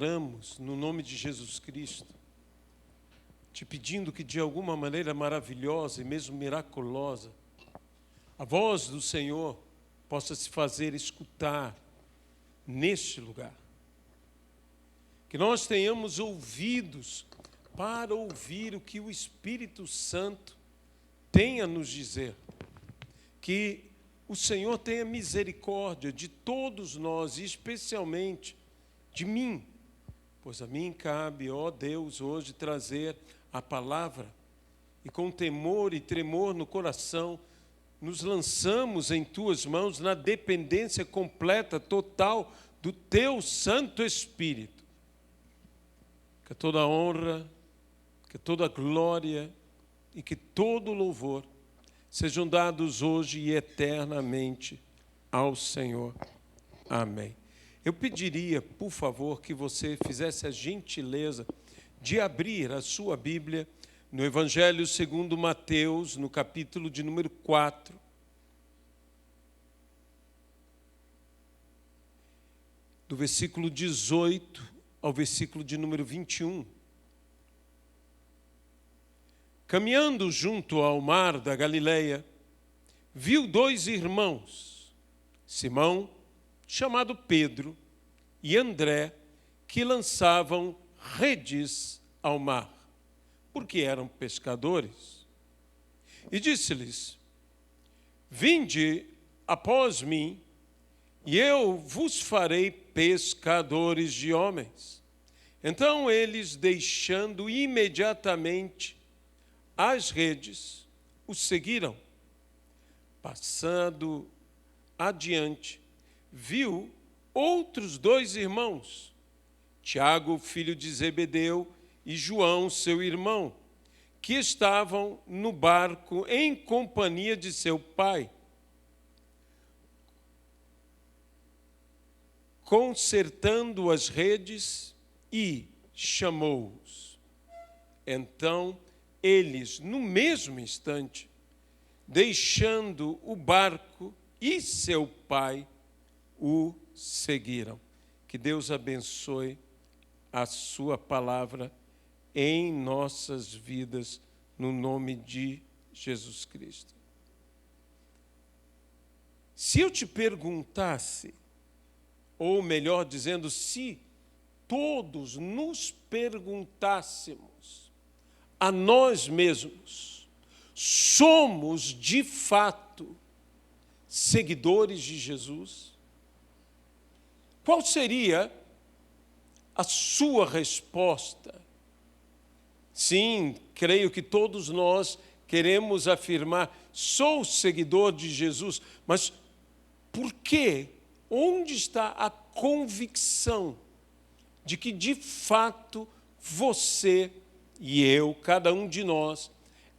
oramos no nome de Jesus Cristo, te pedindo que de alguma maneira maravilhosa e mesmo miraculosa, a voz do Senhor possa se fazer escutar neste lugar. Que nós tenhamos ouvidos para ouvir o que o Espírito Santo tem a nos dizer. Que o Senhor tenha misericórdia de todos nós, e especialmente de mim, pois a mim cabe, ó Deus, hoje trazer a palavra, e com temor e tremor no coração, nos lançamos em Tuas mãos na dependência completa, total, do Teu Santo Espírito. Que toda honra, que toda glória e que todo louvor sejam dados hoje e eternamente ao Senhor. Amém. Eu pediria, por favor, que você fizesse a gentileza de abrir a sua Bíblia no Evangelho segundo Mateus, no capítulo de número 4. Do versículo 18 ao versículo de número 21. Caminhando junto ao mar da Galileia, viu dois irmãos, Simão, chamado Pedro, e André, que lançavam redes ao mar, porque eram pescadores. E disse-lhes: vinde após mim, e eu vos farei pescadores de homens. Então eles, deixando imediatamente as redes, o seguiram. Passando adiante, viu outros dois irmãos, Tiago, filho de Zebedeu, e João, seu irmão, que estavam no barco em companhia de seu pai, consertando as redes, e chamou-os. Então eles, no mesmo instante, deixando o barco e seu pai, o seguiram. Que Deus abençoe a sua palavra em nossas vidas, no nome de Jesus Cristo. Se eu te perguntasse, ou melhor dizendo, se todos nos perguntássemos a nós mesmos, somos de fato seguidores de Jesus? Qual seria a sua resposta? Sim, creio que todos nós queremos afirmar, sou seguidor de Jesus, mas por quê? Onde está a convicção de que, de fato, você e eu, cada um de nós,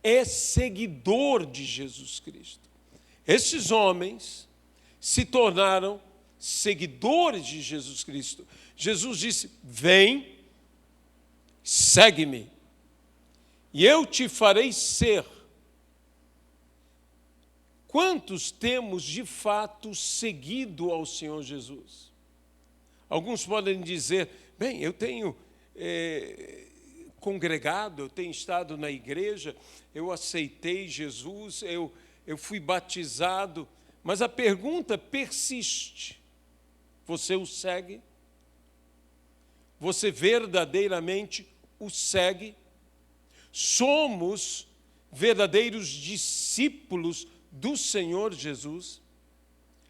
é seguidor de Jesus Cristo? Esses homens se tornaram seguidores de Jesus Cristo. Jesus disse: vem, segue-me, e eu te farei ser. Quantos temos de fato seguido ao Senhor Jesus? Alguns podem dizer: bem, eu tenho congregado, eu tenho estado na igreja, eu aceitei Jesus, eu fui batizado, mas a pergunta persiste: você o segue? Você verdadeiramente o segue? Somos verdadeiros discípulos do Senhor Jesus?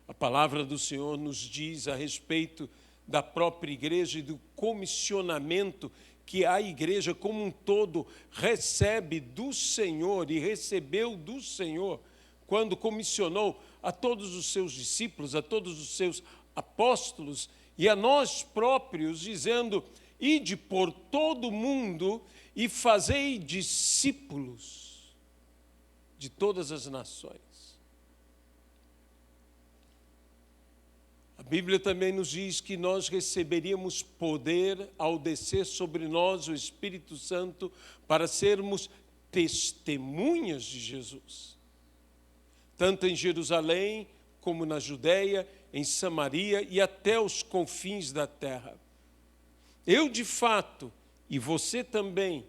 A palavra do Senhor nos diz a respeito da própria igreja e do comissionamento que a igreja como um todo recebe do Senhor e recebeu do Senhor quando comissionou a todos os seus discípulos, a todos os seus apóstolos e a nós próprios, dizendo: ide por todo o mundo e fazei discípulos de todas as nações. A Bíblia também nos diz que nós receberíamos poder ao descer sobre nós o Espírito Santo para sermos testemunhas de Jesus, tanto em Jerusalém como na Judéia, em Samaria e até os confins da terra. Eu, de fato, e você também,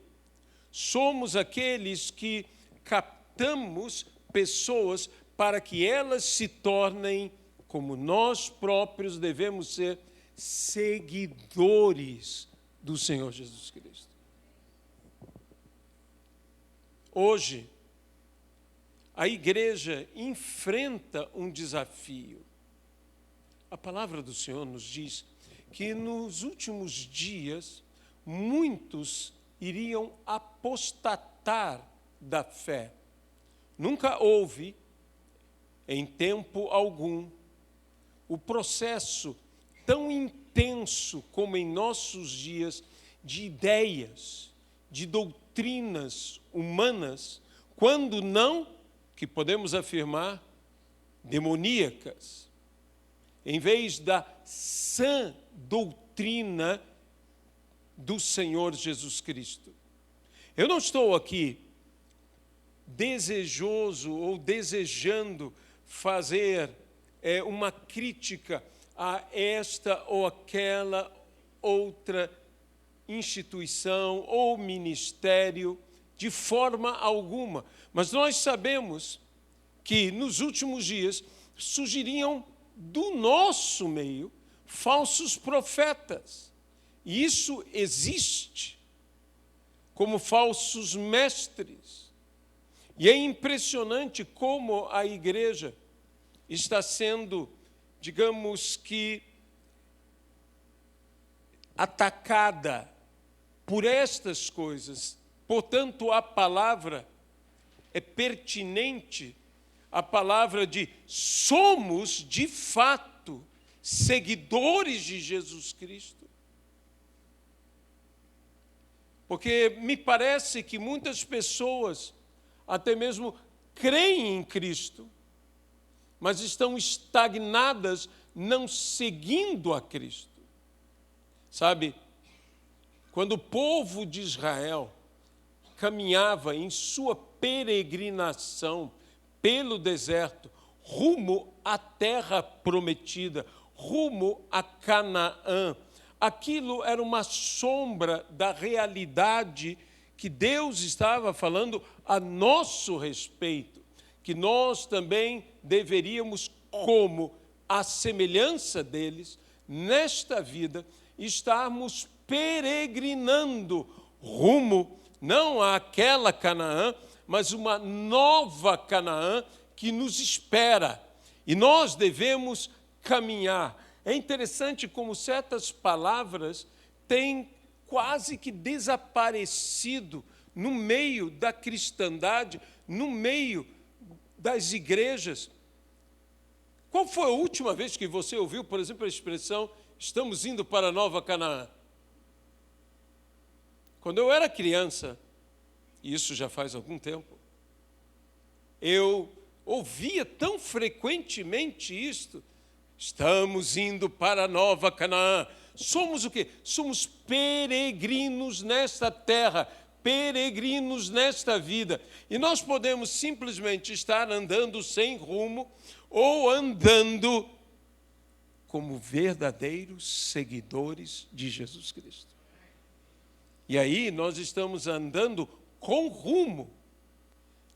somos aqueles que captamos pessoas para que elas se tornem, como nós próprios devemos ser, seguidores do Senhor Jesus Cristo. Hoje, a igreja enfrenta um desafio. A palavra do Senhor nos diz que nos últimos dias, muitos iriam apostatar da fé. Nunca houve, em tempo algum, o processo tão intenso como em nossos dias de ideias, de doutrinas humanas, quando não, que podemos afirmar, demoníacas, em vez da sã doutrina do Senhor Jesus Cristo. Eu não estou aqui desejoso ou desejando fazer uma crítica a esta ou aquela outra instituição ou ministério, de forma alguma. Mas nós sabemos que nos últimos dias surgiriam do nosso meio falsos profetas. E isso existe, como falsos mestres. E é impressionante como a igreja está sendo, digamos que, atacada por estas coisas. Portanto, a palavra é pertinente, a palavra de somos, de fato, seguidores de Jesus Cristo. Porque me parece que muitas pessoas, até mesmo creem em Cristo, mas estão estagnadas, não seguindo a Cristo. Sabe, quando o povo de Israel caminhava em sua peregrinação pelo deserto, rumo à terra prometida, rumo a Canaã, aquilo era uma sombra da realidade que Deus estava falando a nosso respeito, que nós também deveríamos, como a semelhança deles, nesta vida, estarmos peregrinando rumo, não àquela Canaã, mas uma nova Canaã que nos espera. E nós devemos caminhar. É interessante como certas palavras têm quase que desaparecido no meio da cristandade, no meio das igrejas. Qual foi a última vez que você ouviu, por exemplo, a expressão estamos indo para a nova Canaã? Quando eu era criança, e isso já faz algum tempo, eu ouvia tão frequentemente isto, estamos indo para a nova Canaã. Somos o quê? Somos peregrinos nesta terra, peregrinos nesta vida. E nós podemos simplesmente estar andando sem rumo ou andando como verdadeiros seguidores de Jesus Cristo. E aí nós estamos andando com rumo,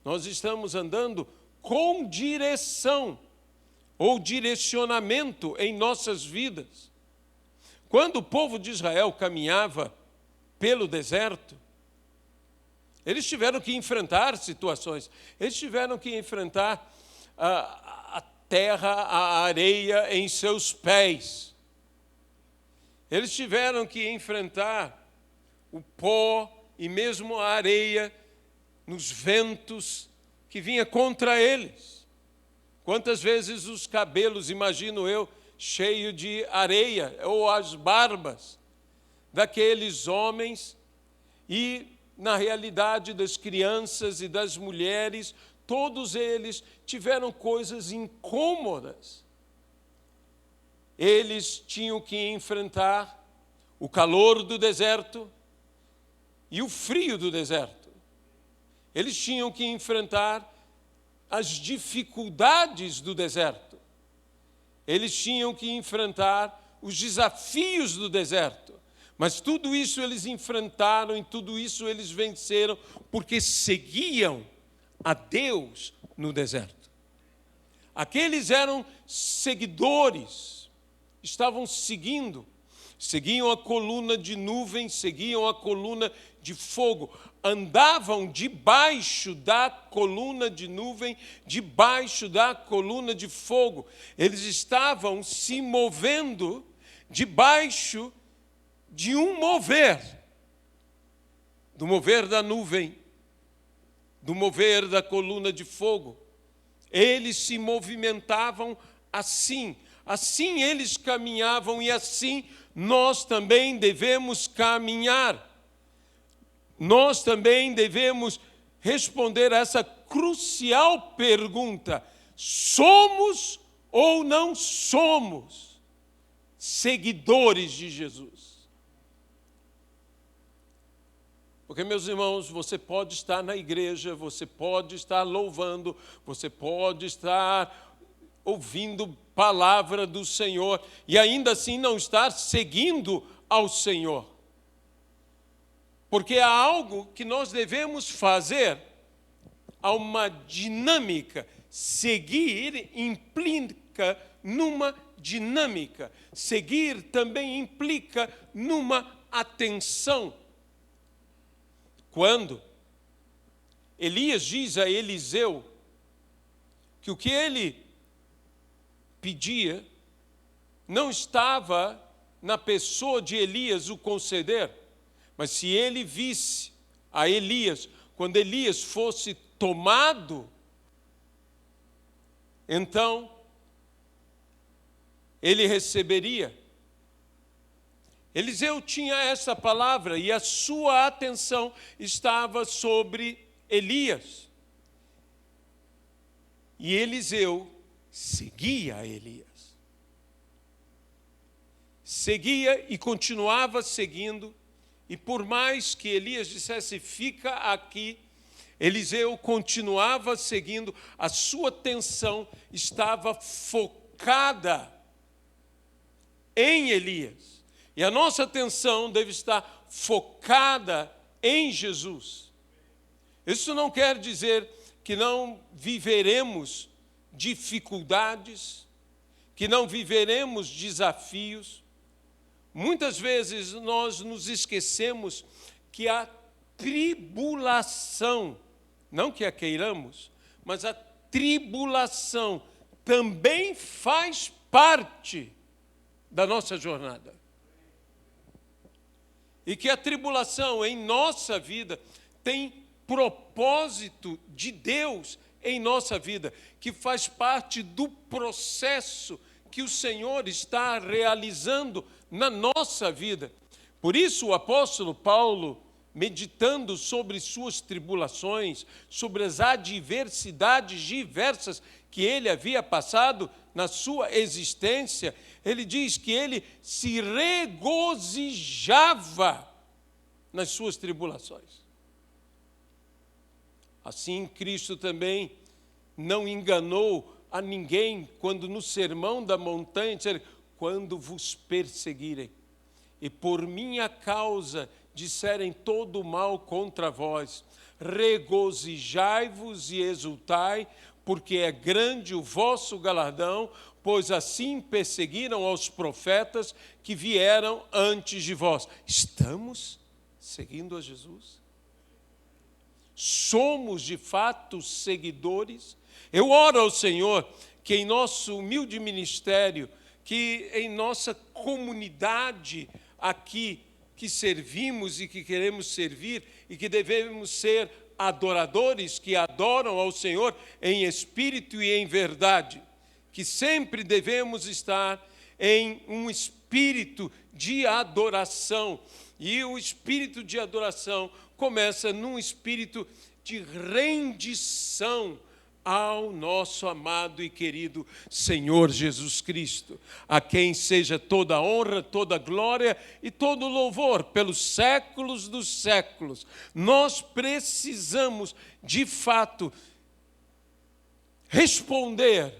nós estamos andando com direção ou direcionamento em nossas vidas. Quando o povo de Israel caminhava pelo deserto, eles tiveram que enfrentar situações, eles tiveram que enfrentar a terra, a areia em seus pés. Eles tiveram que enfrentar o pó e mesmo a areia nos ventos que vinha contra eles. Quantas vezes os cabelos, imagino eu, cheio de areia, ou as barbas daqueles homens, e na realidade das crianças e das mulheres, todos eles tiveram coisas incômodas. Eles tinham que enfrentar o calor do deserto e o frio do deserto. Eles tinham que enfrentar as dificuldades do deserto. Eles tinham que enfrentar os desafios do deserto. Mas tudo isso eles enfrentaram e tudo isso eles venceram porque seguiam a Deus no deserto. Aqueles eram seguidores, estavam seguindo. Seguiam a coluna de nuvem, seguiam a coluna de fogo, andavam debaixo da coluna de nuvem, debaixo da coluna de fogo. Eles estavam se movendo debaixo de um mover, do mover da nuvem, do mover da coluna de fogo. Eles se movimentavam assim, assim eles caminhavam e assim nós também devemos caminhar. Nós também devemos responder a essa crucial pergunta: somos ou não somos seguidores de Jesus? Porque, meus irmãos, você pode estar na igreja, você pode estar louvando, você pode estar ouvindo palavra do Senhor e ainda assim não estar seguindo ao Senhor. Porque há algo que nós devemos fazer, há uma dinâmica. Seguir implica numa dinâmica. Seguir também implica numa atenção. Quando Elias diz a Eliseu que o que ele pedia não estava na pessoa de Elias o conceder, mas se ele visse a Elias, quando Elias fosse tomado, então ele receberia. Eliseu tinha essa palavra e a sua atenção estava sobre Elias. E Eliseu seguia Elias. Seguia e continuava seguindo, e por mais que Elias dissesse, fica aqui, Eliseu continuava seguindo, a sua atenção estava focada em Elias. E a nossa atenção deve estar focada em Jesus. Isso não quer dizer que não viveremos dificuldades, que não viveremos desafios. Muitas vezes nós nos esquecemos que a tribulação, não que a queiramos, mas a tribulação também faz parte da nossa jornada. E que a tribulação em nossa vida tem propósito de Deus em nossa vida, que faz parte do processo que o Senhor está realizando na nossa vida. Por isso o apóstolo Paulo, meditando sobre suas tribulações, sobre as adversidades diversas que ele havia passado na sua existência, ele diz que ele se regozijava nas suas tribulações. Assim, Cristo também não enganou a ninguém quando no Sermão da Montanha disse, quando vos perseguirem e por minha causa disserem todo o mal contra vós, regozijai-vos e exultai, porque é grande o vosso galardão, pois assim perseguiram aos profetas que vieram antes de vós. Estamos seguindo a Jesus? Somos de fato seguidores? Eu oro ao Senhor que em nosso humilde ministério, que em nossa comunidade aqui, que servimos e que queremos servir e que devemos ser adoradores que adoram ao Senhor em espírito e em verdade, que sempre devemos estar em um espírito de adoração. E o espírito de adoração começa num espírito de rendição ao nosso amado e querido Senhor Jesus Cristo, a quem seja toda a honra, toda a glória e todo o louvor pelos séculos dos séculos. Nós precisamos, de fato, responder: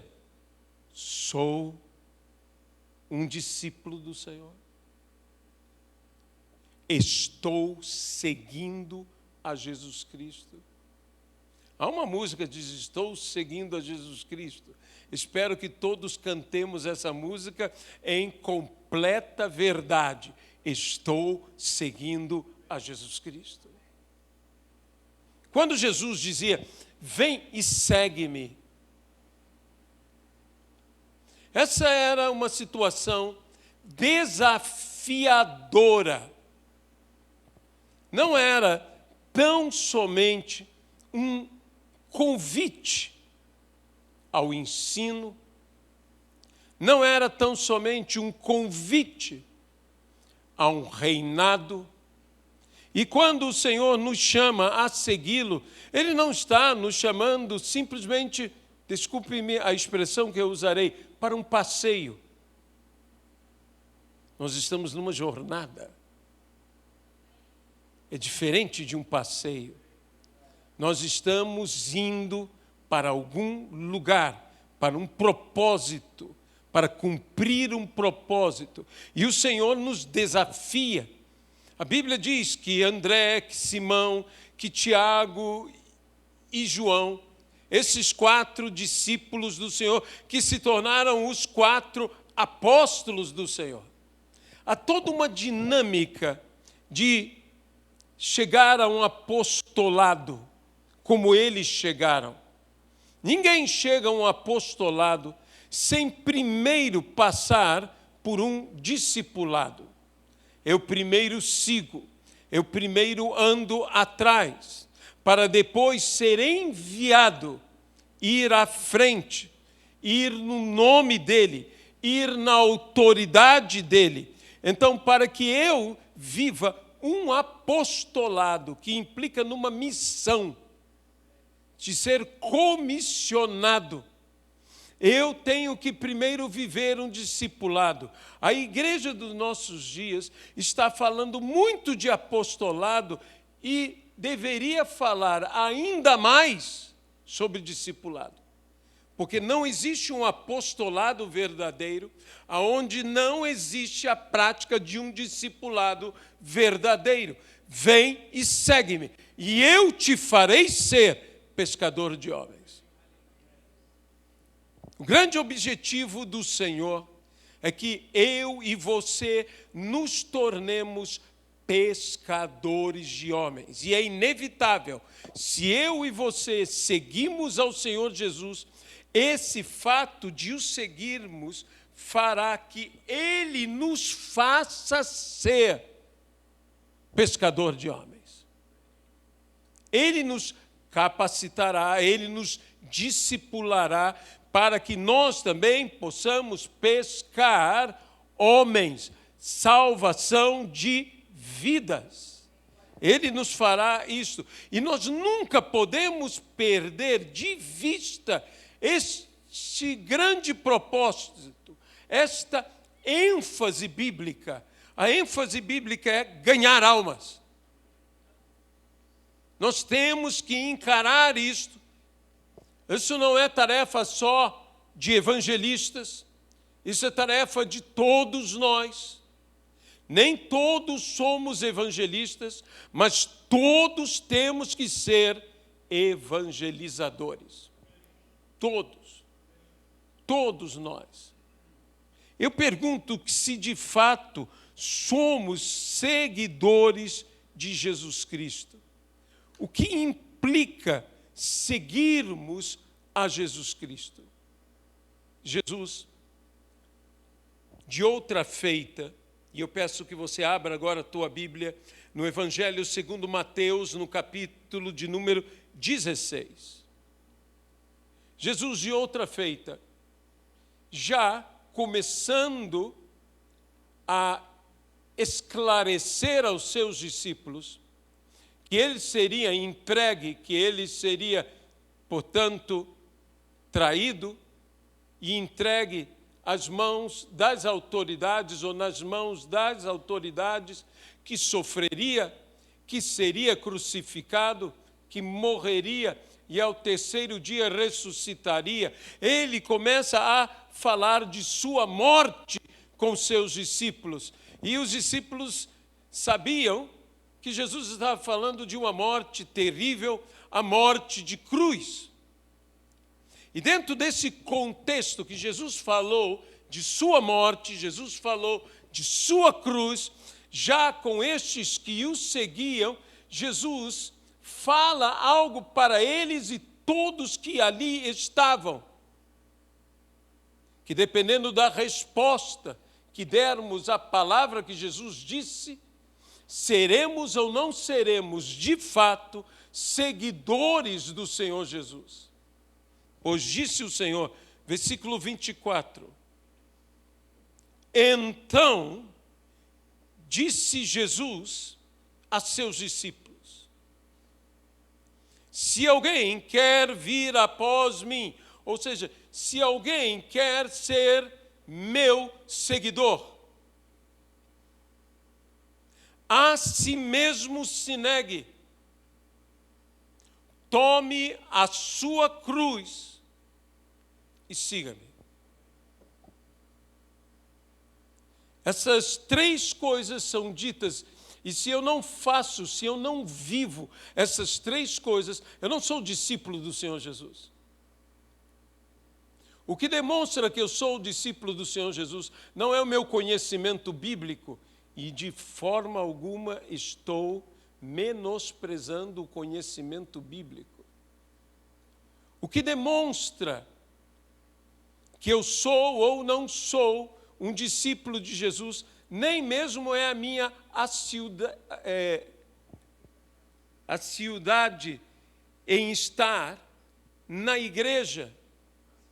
sou um discípulo do Senhor. estou seguindo a Jesus Cristo. Há uma música que diz, estou seguindo a Jesus Cristo. Espero que todos cantemos essa música em completa verdade. Estou seguindo a Jesus Cristo. Quando Jesus dizia, vem e segue-me, essa era uma situação desafiadora. Não era tão somente um convite ao ensino, não era tão somente um convite a um reinado. E quando o Senhor nos chama a segui-lo, Ele não está nos chamando simplesmente, desculpe-me a expressão que eu usarei, para um passeio. Nós estamos numa jornada. É diferente de um passeio. Nós estamos indo para algum lugar, para um propósito, para cumprir um propósito. E o Senhor nos desafia. A Bíblia diz que André, que Simão, que Tiago e João, esses 4 discípulos do Senhor, que se tornaram os 4 apóstolos do Senhor. Há toda uma dinâmica de chegar a um apostolado, como eles chegaram. Ninguém chega a um apostolado sem primeiro passar por um discipulado. Eu primeiro sigo, eu primeiro ando atrás, para depois ser enviado, ir à frente, ir no nome dele, ir na autoridade dele. Então, para que eu viva um apostolado, que implica numa missão, de ser comissionado, eu tenho que primeiro viver um discipulado. A igreja dos nossos dias está falando muito de apostolado e deveria falar ainda mais sobre discipulado. Porque não existe um apostolado verdadeiro onde não existe a prática de um discipulado verdadeiro. Vem e segue-me, e eu te farei ser pescador de homens. O grande objetivo do Senhor é que eu e você nos tornemos pescadores de homens. E é inevitável, se eu e você seguimos ao Senhor Jesus, esse fato de o seguirmos fará que Ele nos faça ser pescador de homens. Ele nos capacitará, Ele nos discipulará para que nós também possamos pescar homens, salvação de vidas. Ele nos fará isso. E nós nunca podemos perder de vista este grande propósito, esta ênfase bíblica. A ênfase bíblica é ganhar almas. Nós temos que encarar isto. Isso não é tarefa só de evangelistas, isso é tarefa de todos nós. Nem todos somos evangelistas, mas todos temos que ser evangelizadores. Todos nós. Eu pergunto se de fato somos seguidores de Jesus Cristo. O que implica seguirmos a Jesus Cristo? Jesus, de outra feita, e eu peço que você abra agora a tua Bíblia no Evangelho segundo Mateus, no capítulo de número 16. Jesus, de outra feita, já começando a esclarecer aos seus discípulos que ele seria entregue, que ele seria, portanto, traído e entregue às mãos das autoridades ou nas mãos das autoridades, que sofreria, que seria crucificado, que morreria e ao terceiro dia ressuscitaria. Ele começa a falar de sua morte com seus discípulos. E os discípulos sabiam que Jesus estava falando de uma morte terrível, a morte de cruz. E dentro desse contexto que Jesus falou de sua morte, Jesus falou de sua cruz, já com estes que o seguiam, Jesus fala algo para eles e todos que ali estavam, que dependendo da resposta que dermos à palavra que Jesus disse, seremos ou não seremos, de fato, seguidores do Senhor Jesus. Pois disse o Senhor, versículo 24, então disse Jesus a seus discípulos, se alguém quer vir após mim, ou seja, se alguém quer ser meu seguidor, a si mesmo se negue, tome a sua cruz e siga-me. Essas três coisas são ditas, e se eu não faço, se eu não vivo essas três coisas, eu não sou discípulo do Senhor Jesus. O que demonstra que eu sou o discípulo do Senhor Jesus não é o meu conhecimento bíblico, e de forma alguma estou menosprezando o conhecimento bíblico. O que demonstra que eu sou ou não sou um discípulo de Jesus, nem mesmo é a minha assiduidade em estar na igreja,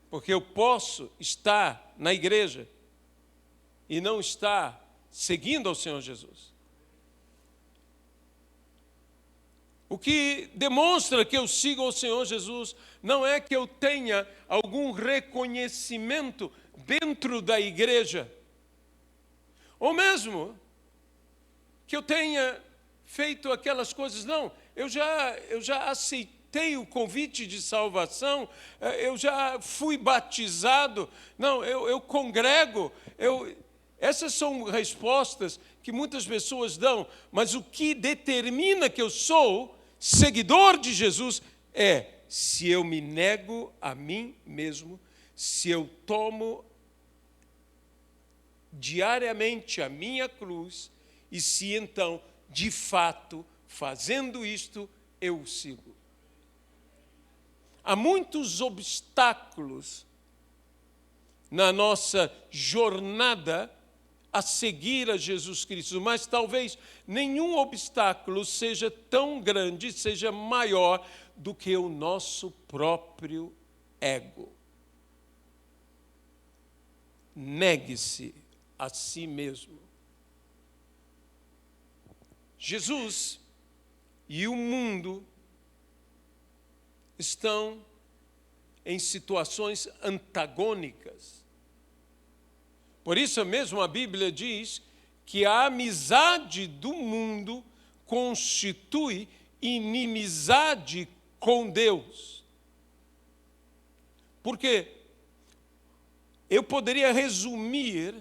porque eu posso estar na igreja e não estar seguindo ao Senhor Jesus. O que demonstra que eu sigo ao Senhor Jesus não é que eu tenha algum reconhecimento dentro da igreja, ou mesmo que eu tenha feito aquelas coisas. Não, eu já aceitei o convite de salvação, eu já fui batizado, não, eu congrego, essas são respostas que muitas pessoas dão, mas o que determina que eu sou seguidor de Jesus é se eu me nego a mim mesmo, se eu tomo diariamente a minha cruz e se então, de fato, fazendo isto, eu o sigo. Há muitos obstáculos na nossa jornada a seguir a Jesus Cristo, mas talvez nenhum obstáculo seja tão grande, seja maior do que o nosso próprio ego. Negue-se a si mesmo. Jesus e o mundo estão em situações antagônicas. Por isso mesmo a Bíblia diz que a amizade do mundo constitui inimizade com Deus. Porque eu poderia resumir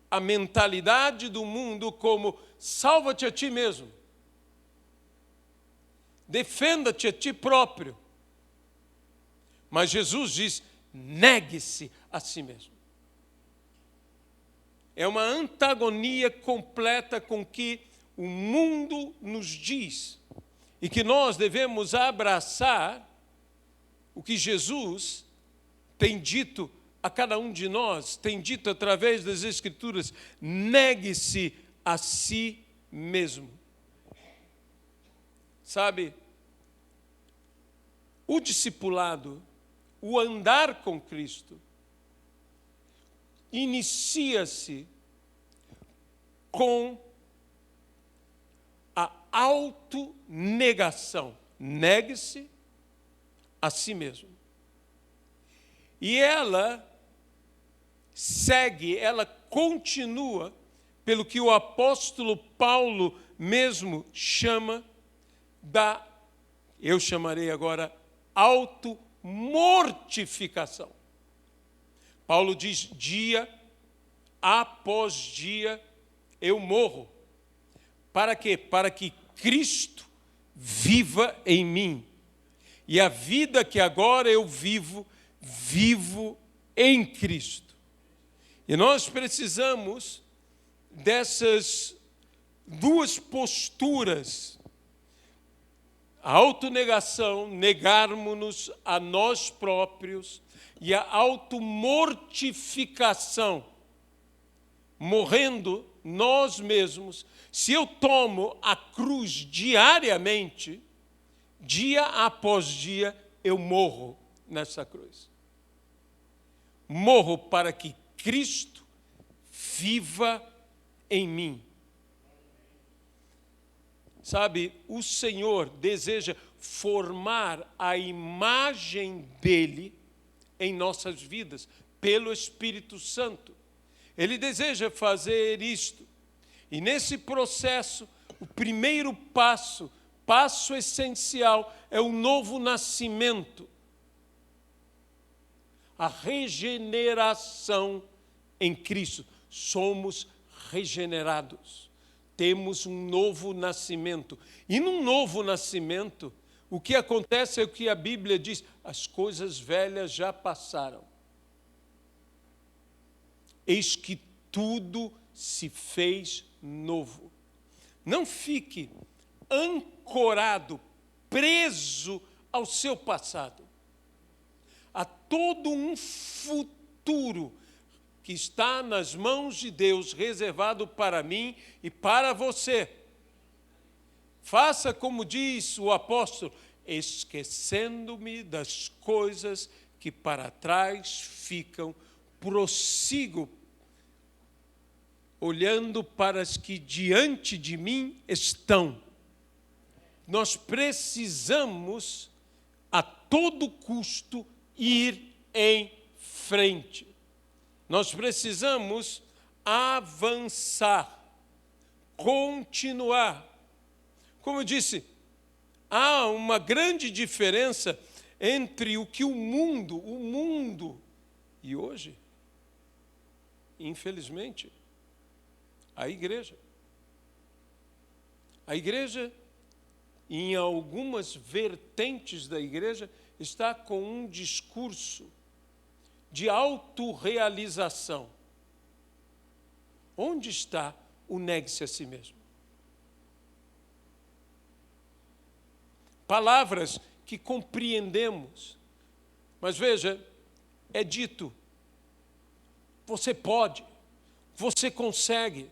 a mentalidade do mundo como: salva-te a ti mesmo, defenda-te a ti próprio. Mas Jesus diz: negue-se a si mesmo. É uma antagonia completa com que o mundo nos diz e que nós devemos abraçar o que Jesus tem dito a cada um de nós, tem dito através das Escrituras: negue-se a si mesmo. Sabe, o discipulado, o andar com Cristo, inicia-se com a autonegação. Negue-se a si mesmo. E ela segue, ela continua pelo que o apóstolo Paulo mesmo chama eu chamarei agora, automortificação. Paulo diz: dia após dia eu morro Para quê? Para que Cristo viva em mim. E a vida que agora eu vivo, vivo em Cristo. E nós precisamos dessas duas posturas. A autonegação, negarmos-nos a nós próprios, e a automortificação, morrendo nós mesmos. Se eu tomo a cruz diariamente, dia após dia, eu morro nessa cruz. Morro para que Cristo viva em mim. Sabe, o Senhor deseja formar a imagem dEle em nossas vidas, pelo Espírito Santo. Ele deseja fazer isto. E nesse processo, o primeiro passo essencial, é o novo nascimento. A regeneração em Cristo. Somos regenerados. Temos um novo nascimento. E num novo nascimento, o que acontece é o que a Bíblia diz: as coisas velhas já passaram. Eis que tudo se fez novo. Não fique ancorado, preso ao seu passado. Há todo um futuro que está nas mãos de Deus, reservado para mim e para você. Faça como diz o apóstolo: esquecendo-me das coisas que para trás ficam, prossigo, olhando para as que diante de mim estão. Nós precisamos, a todo custo, ir em frente. Nós precisamos avançar, continuar. Como eu disse, há uma grande diferença entre o que o mundo, e hoje, infelizmente, a igreja, em algumas vertentes da igreja, está com um discurso de autorrealização. Onde está o negue-se a si mesmo? Palavras que compreendemos, mas veja, é dito: você pode, você consegue.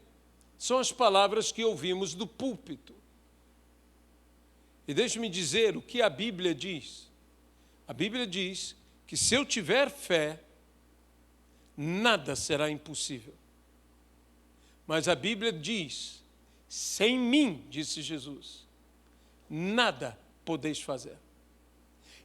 São as palavras que ouvimos do púlpito. E deixe-me dizer o que a Bíblia diz. A Bíblia diz que se eu tiver fé, nada será impossível. Mas a Bíblia diz: sem mim, disse Jesus, nada podeis fazer.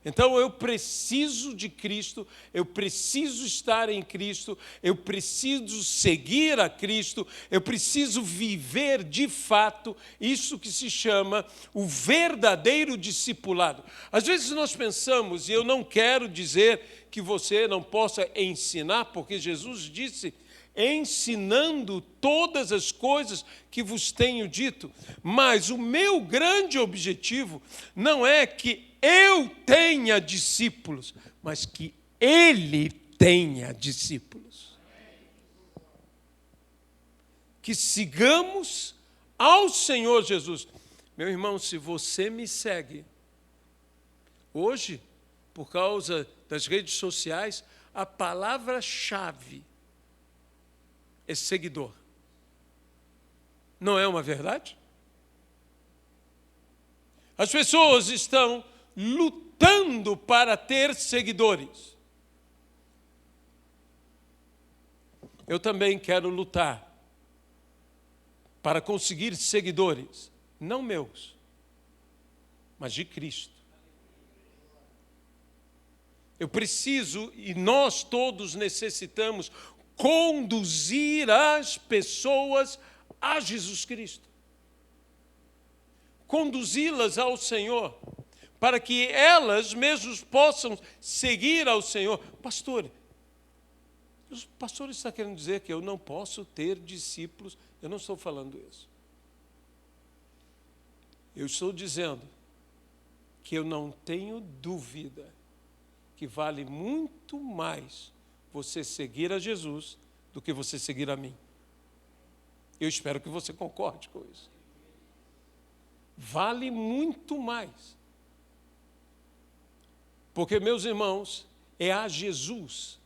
Então eu preciso de Cristo, eu preciso estar em Cristo, eu preciso seguir a Cristo, eu preciso viver de fato isso que se chama o verdadeiro discipulado. Às vezes nós pensamos, e eu não quero dizer que você não possa ensinar, porque Jesus disse: ensinando todas as coisas que vos tenho dito. Mas o meu grande objetivo não é que eu tenha discípulos, mas que Ele tenha discípulos. Que sigamos ao Senhor Jesus. Meu irmão, se você me segue, hoje, por causa das redes sociais, a palavra-chave é seguidor. Não é uma verdade? As pessoas estão lutando para ter seguidores. Eu também quero lutar para conseguir seguidores, não meus, mas de Cristo. Eu preciso, e nós todos necessitamos, conduzir as pessoas a Jesus Cristo. Conduzi-las ao Senhor, para que elas mesmas possam seguir ao Senhor. Pastor, o pastor está querendo dizer que eu não posso ter discípulos? Eu não estou falando isso. Eu estou dizendo que eu não tenho dúvida que vale muito mais você seguir a Jesus do que você seguir a mim. Eu espero que você concorde com isso. Vale muito mais. Porque, meus irmãos, é a Jesus.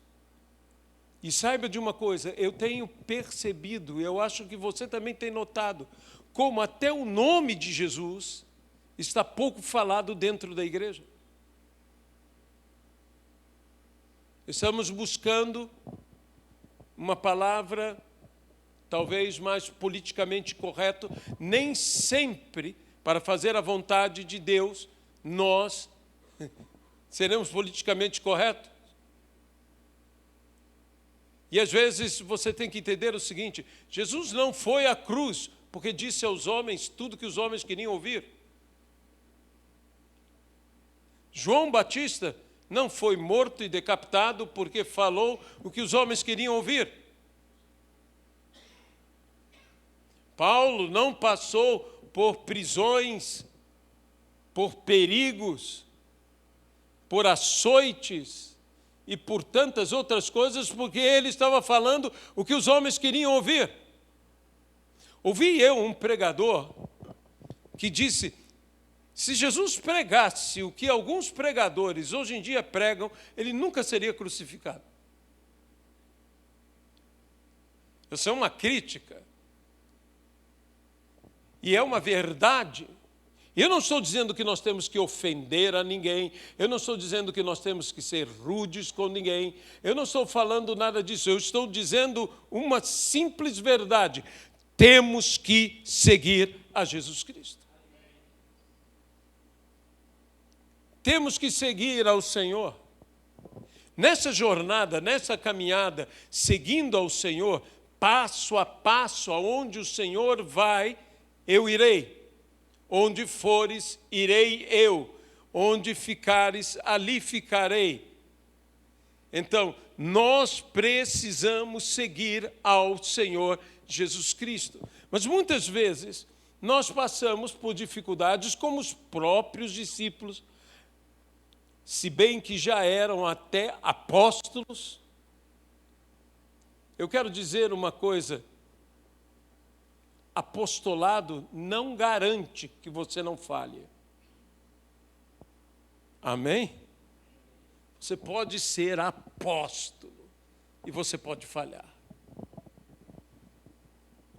E saiba de uma coisa, eu tenho percebido, eu acho que você também tem notado, como até o nome de Jesus está pouco falado dentro da igreja. Estamos buscando uma palavra talvez mais politicamente correto, nem sempre para fazer a vontade de Deus nós seremos politicamente corretos. E às vezes você tem que entender o seguinte: Jesus não foi à cruz porque disse aos homens tudo que os homens queriam ouvir. João Batista não foi morto e decapitado porque falou o que os homens queriam ouvir. Paulo não passou por prisões, por perigos, por açoites e por tantas outras coisas, porque ele estava falando o que os homens queriam ouvir. Ouvi eu um pregador que disse: se Jesus pregasse o que alguns pregadores hoje em dia pregam, ele nunca seria crucificado. Isso é uma crítica. E é uma verdade. Eu não estou dizendo que nós temos que ofender a ninguém, eu não estou dizendo que nós temos que ser rudes com ninguém, eu não estou falando nada disso, eu estou dizendo uma simples verdade: temos que seguir a Jesus Cristo. Temos que seguir ao Senhor. Nessa jornada, nessa caminhada, seguindo ao Senhor, passo a passo, aonde o Senhor vai, eu irei. Onde fores, irei eu. Onde ficares, ali ficarei. Então, nós precisamos seguir ao Senhor Jesus Cristo. Mas muitas vezes, nós passamos por dificuldades como os próprios discípulos, se bem que já eram até apóstolos. Eu quero dizer uma coisa: apostolado não garante que você não falhe. Amém? Você pode ser apóstolo e você pode falhar.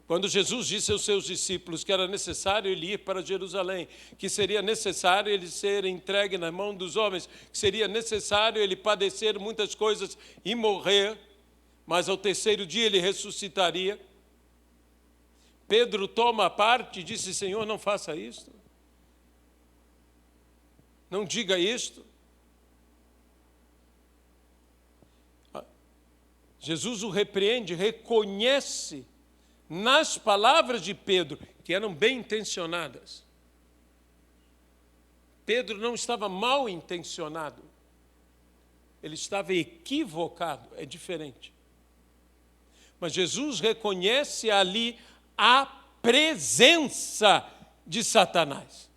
Quando Jesus disse aos seus discípulos que era necessário ele ir para Jerusalém, que seria necessário ele ser entregue na mão dos homens, que seria necessário ele padecer muitas coisas e morrer, mas ao terceiro dia ele ressuscitaria, Pedro toma a parte e disse: Senhor, não faça isto. Não diga isto. Jesus o repreende, reconhece nas palavras de Pedro, que eram bem intencionadas. Pedro não estava mal intencionado, ele estava equivocado, é diferente. Mas Jesus reconhece ali a presença de Satanás.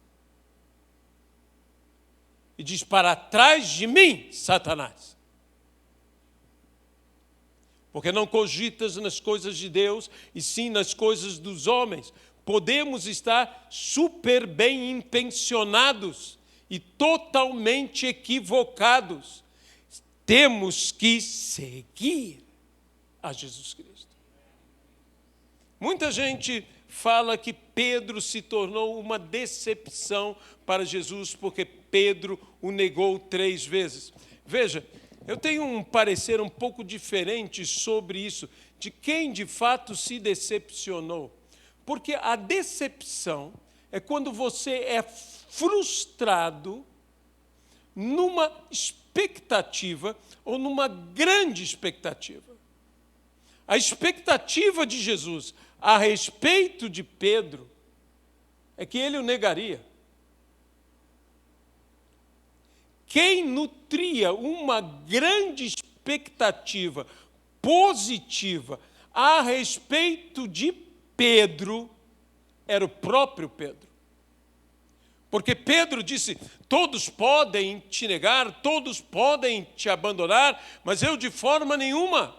E diz: para trás de mim, Satanás. Porque não cogitas nas coisas de Deus, e sim nas coisas dos homens. Podemos estar super bem intencionados e totalmente equivocados. Temos que seguir a Jesus Cristo. Muita gente fala que Pedro se tornou uma decepção para Jesus, porque Pedro o negou 3 vezes. Veja, eu tenho um parecer um pouco diferente sobre isso, de quem de fato se decepcionou. Porque a decepção é quando você é frustrado numa expectativa ou numa grande expectativa. A expectativa de Jesus a respeito de Pedro é que ele o negaria. Quem nutria uma grande expectativa positiva a respeito de Pedro era o próprio Pedro. Porque Pedro disse, todos podem te negar, todos podem te abandonar, mas eu de forma nenhuma.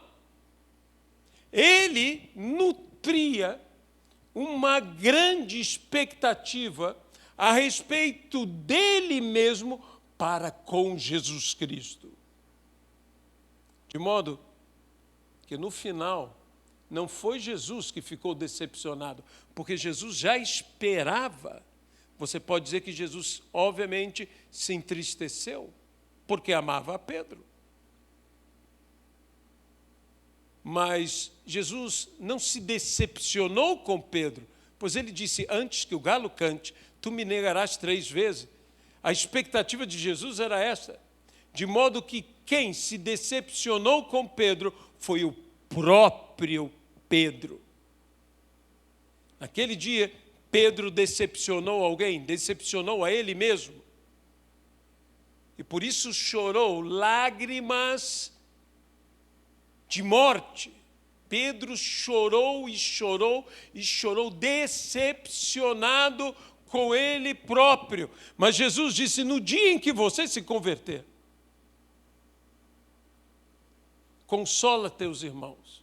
Ele nutria uma grande expectativa a respeito dele mesmo para com Jesus Cristo. De modo que no final, não foi Jesus que ficou decepcionado, porque Jesus já esperava. Você pode dizer que Jesus, obviamente, se entristeceu, porque amava a Pedro. Mas Jesus não se decepcionou com Pedro, pois ele disse, antes que o galo cante, tu me negarás 3 vezes. A expectativa de Jesus era essa, de modo que quem se decepcionou com Pedro foi o próprio Pedro. Naquele dia, Pedro decepcionou alguém, decepcionou a ele mesmo. E por isso chorou lágrimas de morte. Pedro chorou e chorou e chorou, decepcionado com ele próprio. Mas Jesus disse, no dia em que você se converter, consola teus irmãos.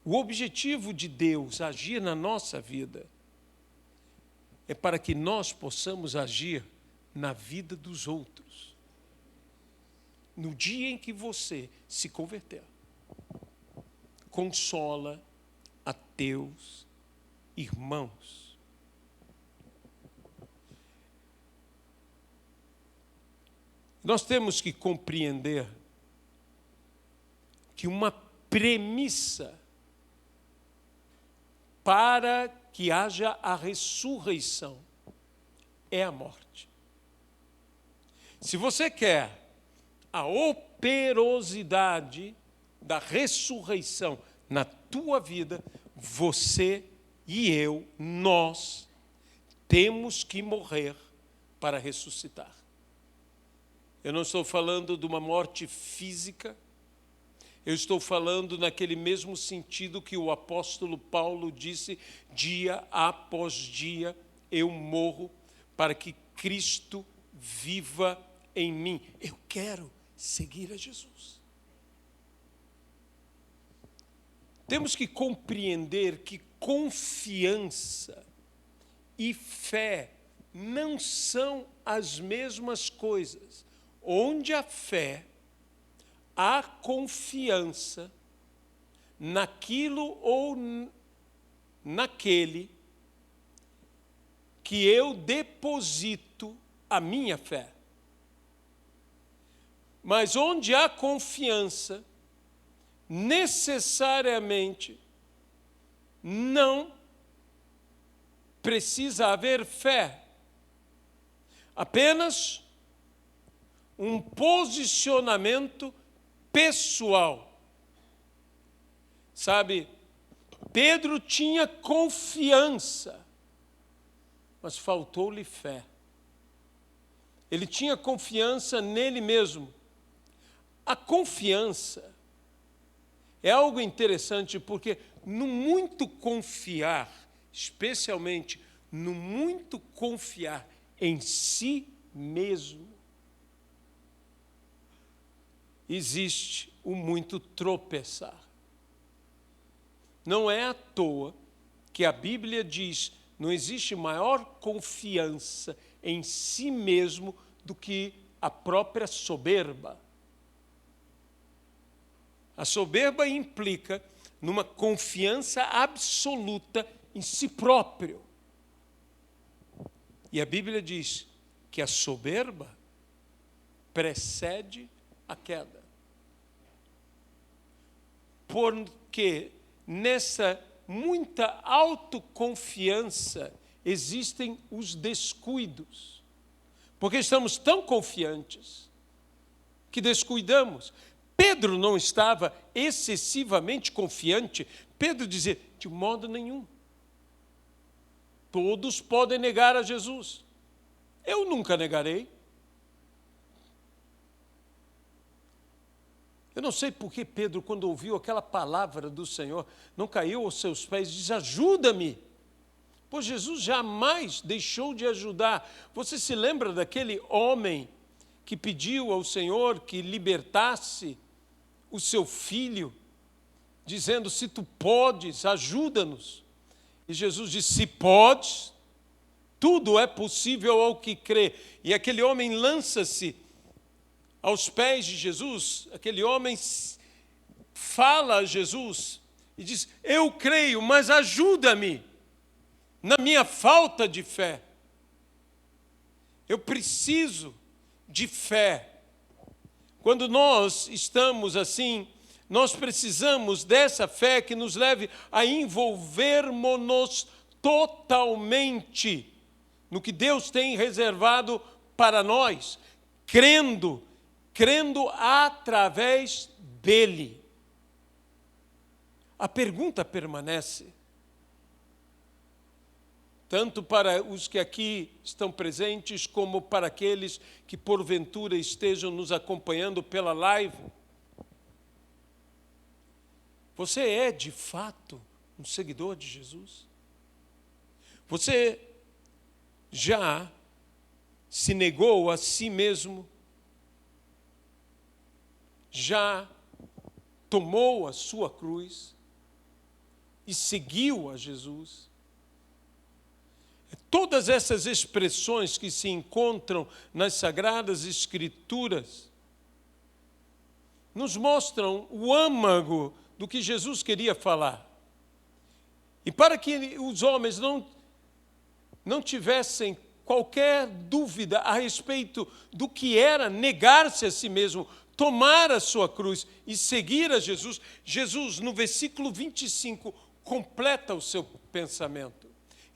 O objetivo de Deus agir na nossa vida é para que nós possamos agir na vida dos outros. No dia em que você se converter, consola a teus irmãos. Nós temos que compreender que uma premissa para que haja a ressurreição é a morte. Se você quer a operosidade da ressurreição na tua vida, você e eu, nós, temos que morrer para ressuscitar. Eu não estou falando de uma morte física, eu estou falando naquele mesmo sentido que o apóstolo Paulo disse, dia após dia eu morro para que Cristo viva em mim. Eu quero seguir a Jesus. Temos que compreender que confiança e fé não são as mesmas coisas. Onde a fé, há confiança naquilo ou naquele que eu deposito a minha fé. Mas onde há confiança, necessariamente não precisa haver fé. Apenas um posicionamento pessoal. Sabe, Pedro tinha confiança, mas faltou-lhe fé. Ele tinha confiança nele mesmo. A confiança é algo interessante, porque no muito confiar, especialmente no muito confiar em si mesmo, existe o muito tropeçar. Não é à toa que a Bíblia diz, não existe maior confiança em si mesmo do que a própria soberba. A soberba implica numa confiança absoluta em si próprio. E a Bíblia diz que a soberba precede a queda. Porque nessa muita autoconfiança existem os descuidos. Porque estamos tão confiantes que descuidamos. Pedro não estava excessivamente confiante. Pedro dizia, de modo nenhum. Todos podem negar a Jesus. Eu nunca negarei. Eu não sei por que Pedro, quando ouviu aquela palavra do Senhor, não caiu aos seus pés e disse, ajuda-me. pois Jesus jamais deixou de ajudar. Você se lembra daquele homem que pediu ao Senhor que libertasse o seu filho, dizendo: se tu podes, ajuda-nos. E Jesus disse: se podes, tudo é possível ao que crê. E aquele homem lança-se aos pés de Jesus, aquele homem fala a Jesus e diz: eu creio, mas ajuda-me na minha falta de fé. Eu preciso de fé. Quando nós estamos assim, nós precisamos dessa fé que nos leve a envolvermos-nos totalmente no que Deus tem reservado para nós, crendo através dele. A pergunta permanece, tanto para os que aqui estão presentes, como para aqueles que porventura estejam nos acompanhando pela live. Você é, de fato, um seguidor de Jesus? Você já se negou a si mesmo? Já tomou a sua cruz e seguiu a Jesus? Todas essas expressões que se encontram nas Sagradas Escrituras nos mostram o âmago do que Jesus queria falar. E para que os homens não tivessem qualquer dúvida a respeito do que era negar-se a si mesmo, tomar a sua cruz e seguir a Jesus, Jesus, no versículo 25, completa o seu pensamento.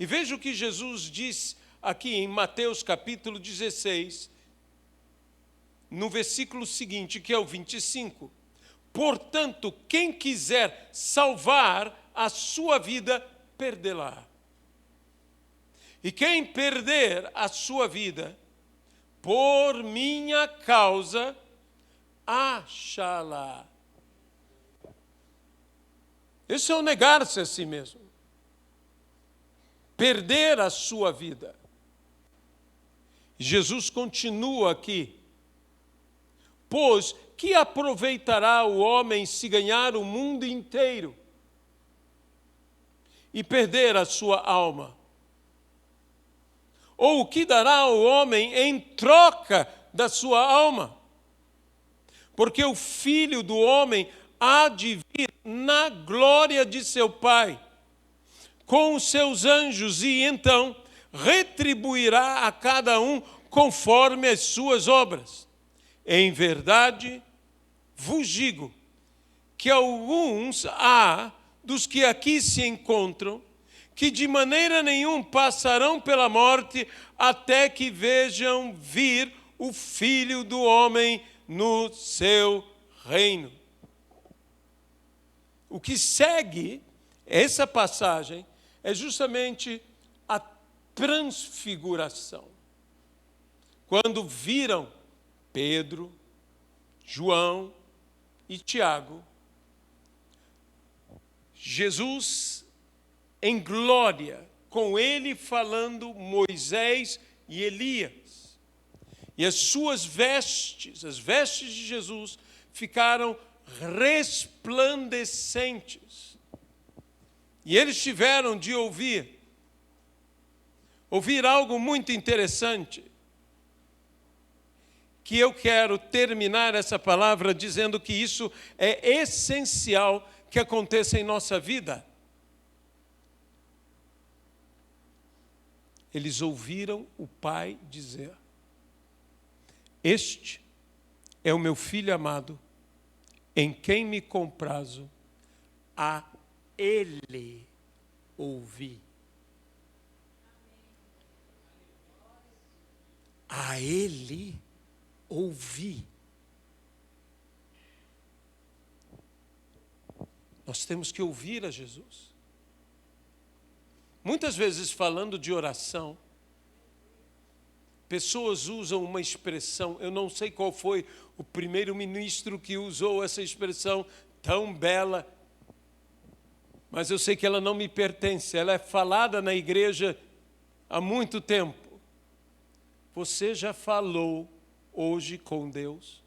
E veja o que Jesus diz aqui em Mateus capítulo 16, no versículo seguinte, que é o 25. Portanto, quem quiser salvar a sua vida, perdê-la. E quem perder a sua vida, por minha causa, achá-la. Isso é o negar-se a si mesmo. Perder a sua vida. Jesus continua aqui. Pois que aproveitará o homem se ganhar o mundo inteiro e perder a sua alma? Ou o que dará o homem em troca da sua alma? Porque o Filho do Homem há de vir na glória de seu Pai, com os seus anjos, e então retribuirá a cada um conforme as suas obras. Em verdade, vos digo que alguns há dos que aqui se encontram, que de maneira nenhuma passarão pela morte, até que vejam vir o Filho do Homem no seu reino. O que segue essa passagem é justamente a transfiguração. Quando viram Pedro, João e Tiago, Jesus em glória, com ele falando Moisés e Elias. E as suas vestes, as vestes de Jesus, ficaram resplandecentes. E eles tiveram de ouvir algo muito interessante, que eu quero terminar essa palavra dizendo que isso é essencial que aconteça em nossa vida. Eles ouviram o Pai dizer: este é o meu Filho amado, em quem me comprazo, a Ele ouvi. A Ele ouvi. Nós temos que ouvir a Jesus. Muitas vezes, falando de oração, pessoas usam uma expressão, eu não sei qual foi o primeiro ministro que usou essa expressão tão bela, mas eu sei que ela não me pertence, ela é falada na igreja há muito tempo. Você já falou hoje com Deus?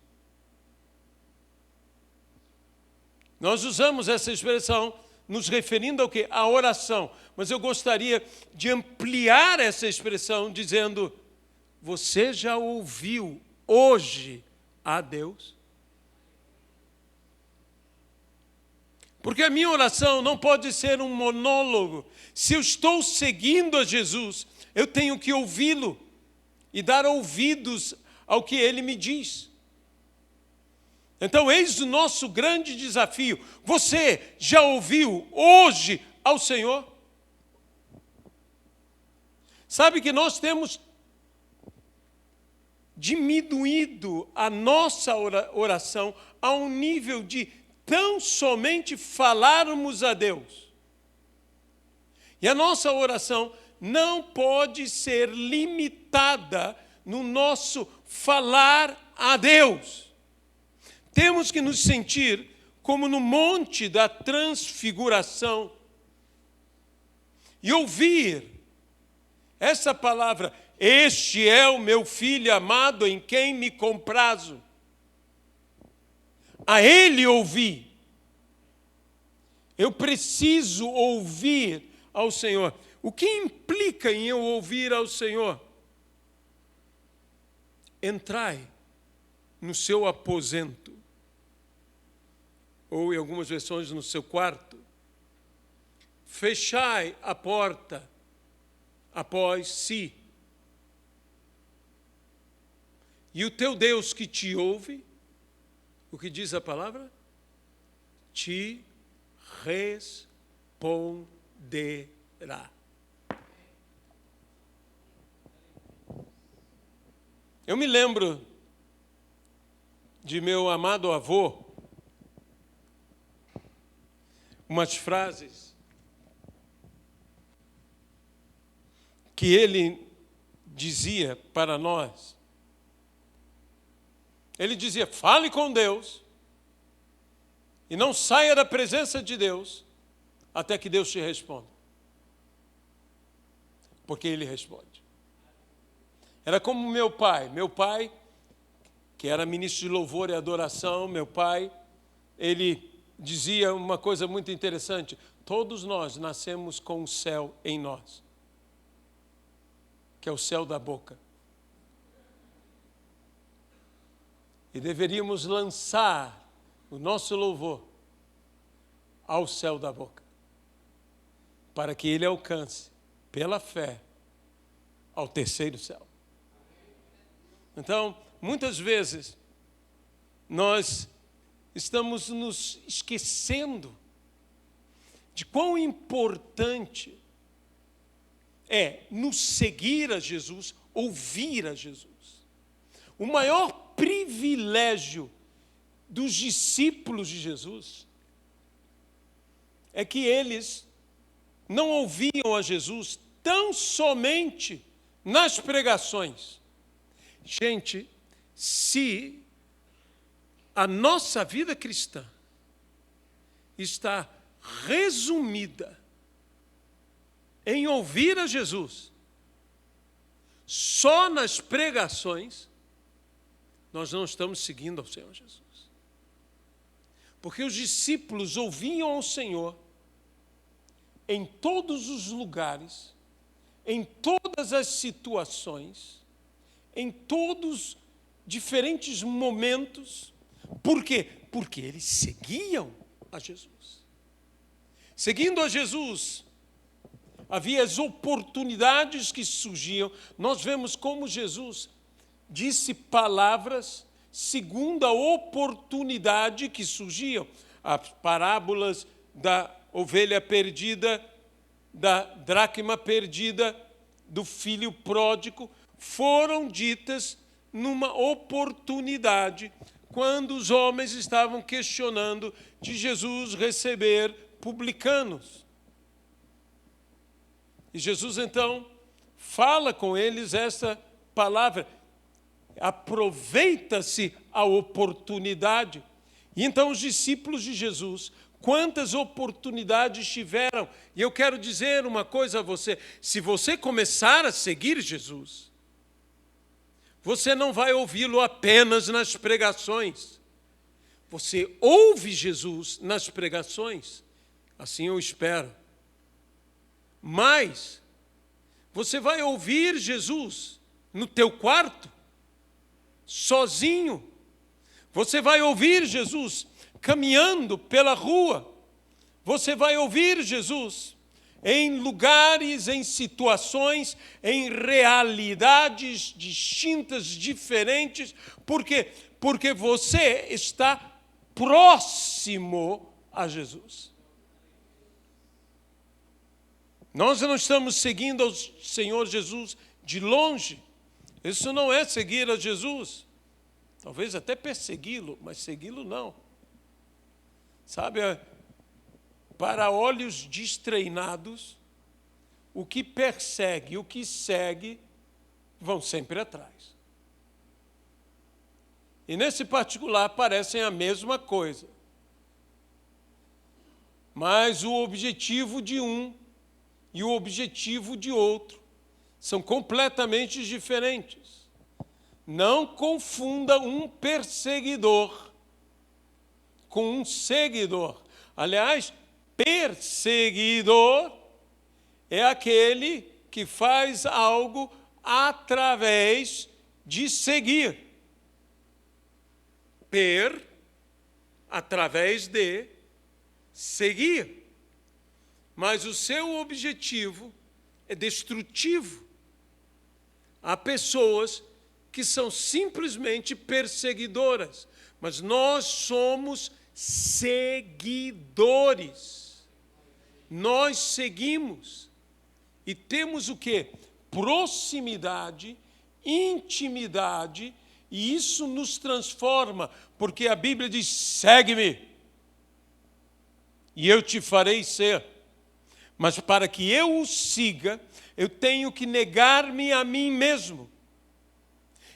Nós usamos essa expressão nos referindo ao quê? À oração. Mas eu gostaria de ampliar essa expressão dizendo: você já ouviu hoje a Deus? Porque a minha oração não pode ser um monólogo. Se eu estou seguindo a Jesus, eu tenho que ouvi-lo e dar ouvidos ao que ele me diz. Então, eis o nosso grande desafio. Você já ouviu hoje ao Senhor? Sabe que nós temos diminuído a nossa oração a um nível de tão somente falarmos a Deus. E a nossa oração não pode ser limitada no nosso falar a Deus. Temos que nos sentir como no monte da transfiguração e ouvir essa palavra: este é o meu filho amado em quem me comprazo. A ele ouvi. Eu preciso ouvir ao Senhor. O que implica em eu ouvir ao Senhor? Entrai no seu aposento, ou em algumas versões no seu quarto. Fechai a porta após si. E o teu Deus que te ouve, o que diz a palavra? Te responderá. Eu me lembro de meu amado avô, umas frases que ele dizia para nós. Ele dizia: fale com Deus e não saia da presença de Deus até que Deus te responda. Porque Ele responde. Era como meu pai, que era ministro de louvor e adoração, meu pai, ele dizia uma coisa muito interessante: todos nós nascemos com o céu em nós, que é o céu da boca. E deveríamos lançar o nosso louvor ao céu da boca, para que ele alcance, pela fé, ao terceiro céu. Então, muitas vezes, nós estamos nos esquecendo de quão importante é nos seguir a Jesus, ouvir a Jesus. O maior privilégio dos discípulos de Jesus é que eles não ouviam a Jesus tão somente nas pregações. Gente, se a nossa vida cristã está resumida em ouvir a Jesus só nas pregações, nós não estamos seguindo ao Senhor Jesus. Porque os discípulos ouviam ao Senhor em todos os lugares, em todas as situações, em todos diferentes momentos. Por quê? Porque eles seguiam a Jesus. Seguindo a Jesus, havia as oportunidades que surgiam. Nós vemos como Jesus disse palavras segundo a oportunidade que surgiam. As parábolas da ovelha perdida, da dracma perdida, do filho pródigo, foram ditas numa oportunidade, quando os homens estavam questionando de Jesus receber publicanos. E Jesus, então, fala com eles essa palavra. Aproveita-se a oportunidade. E então os discípulos de Jesus Quantas oportunidades tiveram? E eu quero dizer uma coisa a você: se você começar a seguir Jesus, você não vai ouvi-lo apenas nas pregações. Você ouve Jesus nas pregações, assim eu espero. Mas você vai ouvir Jesus no teu quarto, sozinho. Você vai ouvir Jesus caminhando pela rua. Você vai ouvir Jesus em lugares, em situações, em realidades distintas, diferentes. Por quê? Porque você está próximo a Jesus. Nós não estamos seguindo ao Senhor Jesus de longe. Isso não é seguir a Jesus. Talvez até persegui-lo, mas segui-lo não. Sabe, para olhos destreinados, o que persegue, o que segue, vão sempre atrás. E nesse particular parecem a mesma coisa. Mas o objetivo de um e o objetivo de outro são completamente diferentes. Não confunda um perseguidor com um seguidor. Aliás, perseguidor é aquele que faz algo através de seguir. Através de seguir. Mas o seu objetivo é destrutivo. Há pessoas que são simplesmente perseguidoras, mas nós somos seguidores. Nós seguimos e temos o quê? Proximidade, intimidade, e isso nos transforma, porque a Bíblia diz: segue-me, e eu te farei ser. Mas para que eu o siga, eu tenho que negar-me a mim mesmo.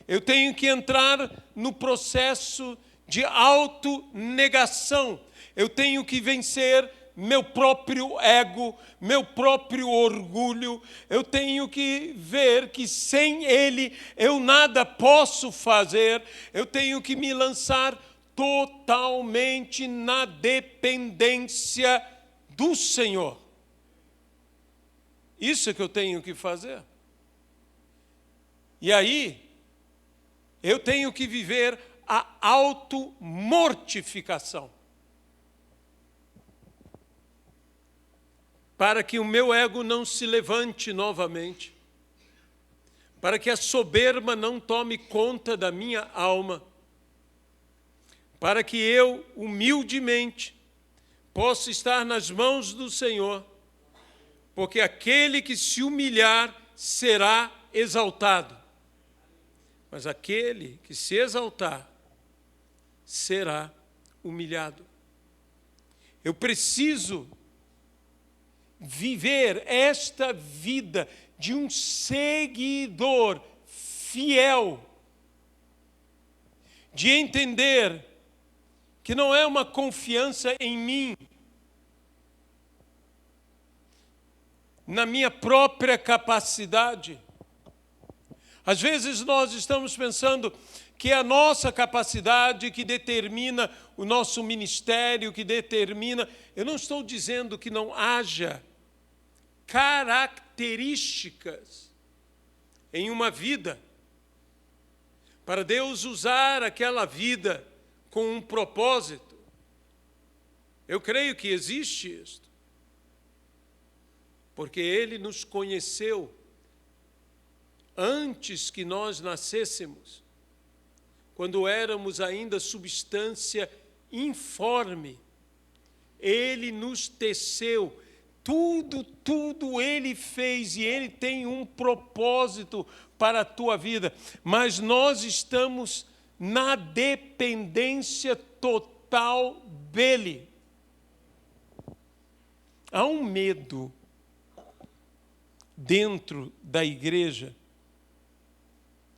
Eu tenho que entrar no processo de autonegação. Eu tenho que vencer meu próprio ego, meu próprio orgulho. Eu tenho que ver que sem ele eu nada posso fazer. Eu tenho que me lançar totalmente na dependência do Senhor. Isso é que eu tenho que fazer. E aí, eu tenho que viver a automortificação. Para que o meu ego não se levante novamente. Para que a soberba não tome conta da minha alma. Para que eu, humildemente, possa estar nas mãos do Senhor. Porque aquele que se humilhar será exaltado. Mas aquele que se exaltar será humilhado. Eu preciso viver esta vida de um seguidor fiel, de entender que não é uma confiança em mim, na minha própria capacidade. Às vezes nós estamos pensando que é a nossa capacidade que determina o nosso ministério, que determina... Eu não estou dizendo que não haja características em uma vida para Deus usar aquela vida com um propósito. Eu creio que existe isto. Porque Ele nos conheceu antes que nós nascêssemos, quando éramos ainda substância informe. Ele nos teceu, tudo Ele fez, e Ele tem um propósito para a tua vida. Mas nós estamos na dependência total dEle. Há um medo dentro da igreja,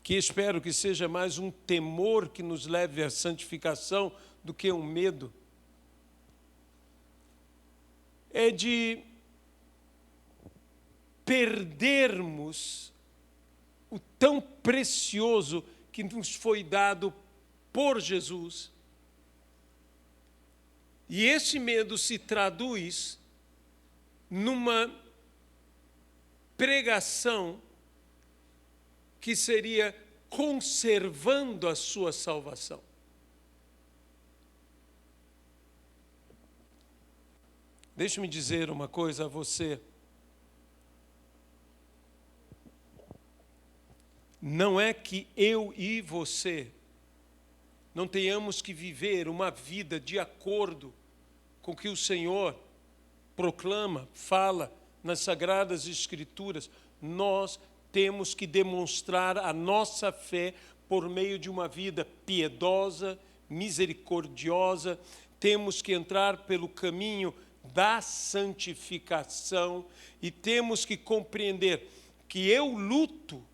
que espero que seja mais um temor que nos leve à santificação do que um medo. é de perdermos o tão precioso que nos foi dado por Jesus. E esse medo se traduz numa pregação que seria conservando a sua salvação. Deixe-me dizer uma coisa a você. Não é que eu e você não tenhamos que viver uma vida de acordo com o que o Senhor proclama, fala nas Sagradas Escrituras. Nós temos que demonstrar a nossa fé por meio de uma vida piedosa, misericordiosa. Temos que entrar pelo caminho da santificação e temos que compreender que eu luto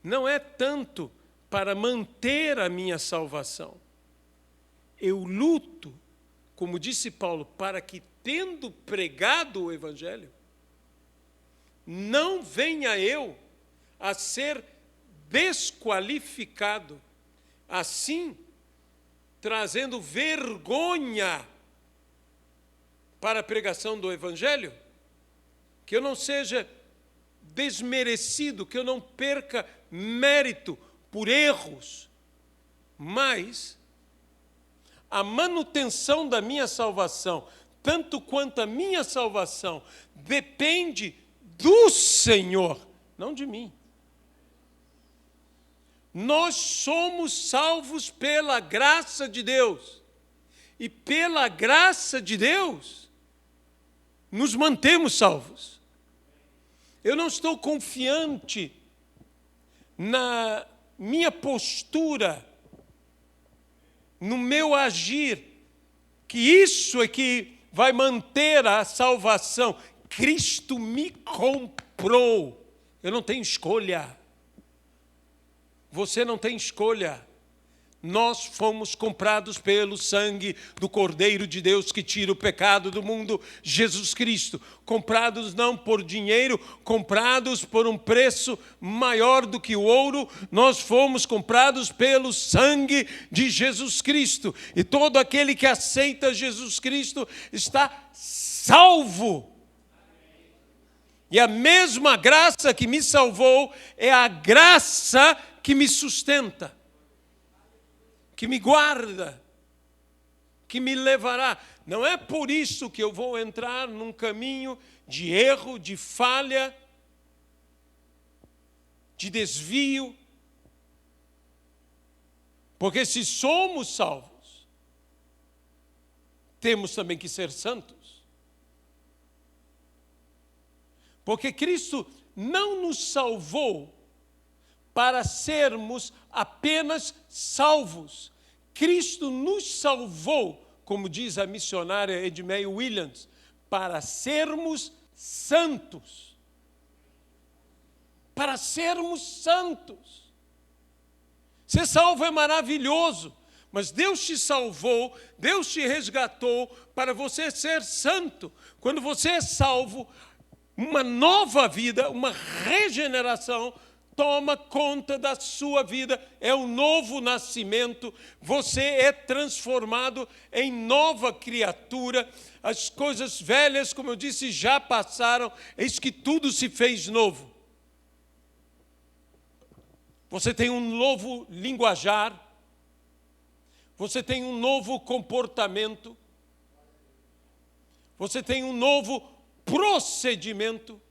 não é tanto para manter a minha salvação. Eu luto, como disse Paulo, para que, tendo pregado o Evangelho, não venha eu a ser desqualificado, assim, trazendo vergonha para a pregação do Evangelho, que eu não seja desmerecido, que eu não perca mérito por erros, mas a manutenção da minha salvação, tanto quanto a minha salvação, depende do Senhor, não de mim. Nós somos salvos pela graça de Deus, e pela graça de Deus, nos mantemos salvos. Eu não estou confiante na minha postura, no meu agir, que isso é que vai manter a salvação. Cristo me comprou. Eu não tenho escolha. Você não tem escolha. Nós fomos comprados pelo sangue do Cordeiro de Deus que tira o pecado do mundo, Jesus Cristo. Comprados não por dinheiro, comprados por um preço maior do que o ouro. Nós fomos comprados pelo sangue de Jesus Cristo. E todo aquele que aceita Jesus Cristo está salvo. E a mesma graça que me salvou é a graça que me sustenta, que me guarda, que me levará. Não é por isso que eu vou entrar num caminho de erro, de falha, de desvio. Porque se somos salvos, temos também que ser santos. Porque Cristo não nos salvou para sermos apenas salvos. Cristo nos salvou, como diz a missionária Edmeia Williams, para sermos santos. Para sermos santos. Ser salvo é maravilhoso, mas Deus te salvou, Deus te resgatou para você ser santo. Quando você é salvo, uma nova vida, uma regeneração toma conta da sua vida, é um novo nascimento, você é transformado em nova criatura, as coisas velhas, como eu disse, já passaram, eis que tudo se fez novo. Você tem um novo linguajar, você tem um novo comportamento, você tem um novo procedimento.